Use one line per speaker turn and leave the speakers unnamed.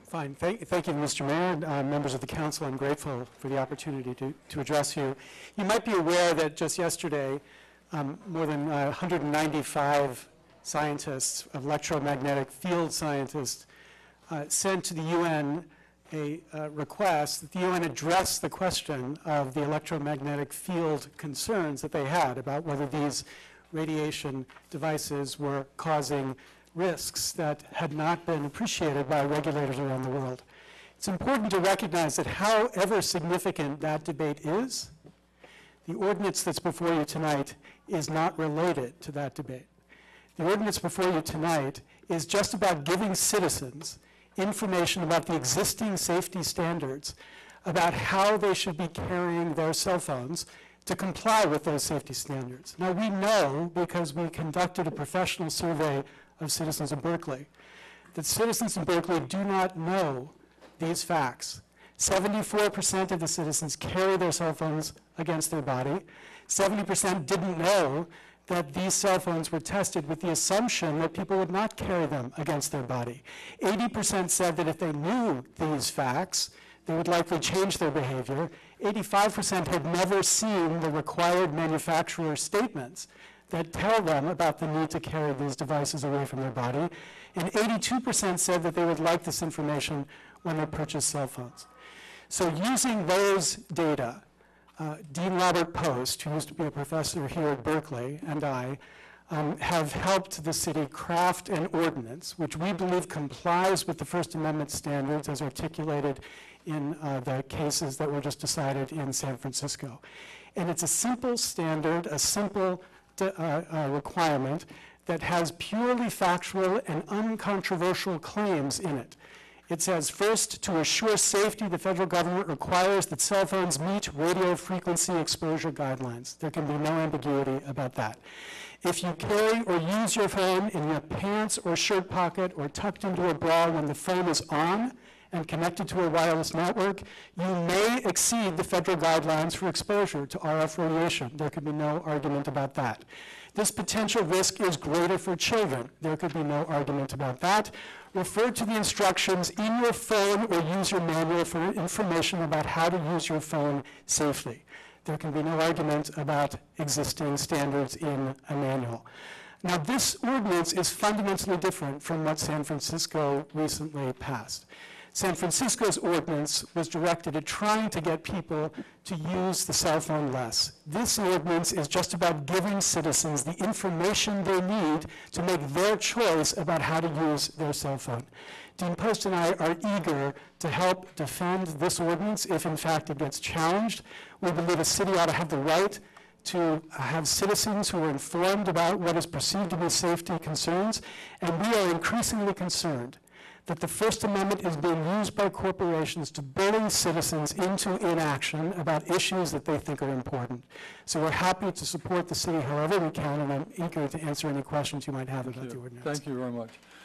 Fine. Thank you, Mr. Mayor, and members of the council. I'm grateful for the opportunity to address you. You might be aware that just yesterday, more than 195 scientists, electromagnetic field scientists, sent to the UN a request that the UN address the question of the electromagnetic field concerns that they had about whether these radiation devices were causing risks that had not been appreciated by regulators around the world. It's important to recognize that however significant that debate is, the ordinance that's before you tonight is not related to that debate. The ordinance before you tonight is just about giving citizens information about the existing safety standards, about how they should be carrying their cell phones to comply with those safety standards. Now, we know, because we conducted a professional survey of citizens in Berkeley, that citizens in Berkeley do not know these facts. 74% of the citizens carry their cell phones against their body. 70% didn't know that these cell phones were tested with the assumption that people would not carry them against their body. 80% said that if they knew these facts, they would likely change their behavior. 85% had never seen the required manufacturer statements that tell them about the need to carry these devices away from their body. And 82% said that they would like this information when they purchase cell phones. So using those data, Dean Robert Post, who used to be a professor here at Berkeley, and I have helped the city craft an ordinance which we believe complies with the First Amendment standards as articulated in the cases that were just decided in San Francisco. And it's a simple standard, a simple requirement that has purely factual and uncontroversial claims in it. It says, first, to assure safety, the federal government requires that cell phones meet radio frequency exposure guidelines. There can be no ambiguity about that. If you carry or use your phone in your pants or shirt pocket or tucked into a bra when the phone is on and connected to a wireless network, you may exceed the federal guidelines for exposure to RF radiation. There could be no argument about that. This potential risk is greater for children. There could be no argument about that. Refer to the instructions in your phone or use your manual for information about how to use your phone safely. There can be no argument about existing standards in a manual. Now, this ordinance is fundamentally different from what San Francisco recently passed. San Francisco's ordinance was directed at trying to get people to use the cell phone less. This ordinance is just about giving citizens the information they need to make their choice about how to use their cell phone. Dean Post and I are eager to help defend this ordinance if, in fact, it gets challenged. We believe a city ought to have the right to have citizens who are informed about what is perceived to be safety concerns, and we are increasingly concerned that the First Amendment is being used by corporations to bully citizens into inaction about issues that they think are important. So we're happy to support the city however we can, and I'm eager to answer any questions you might have about the ordinance.
Thank you very much.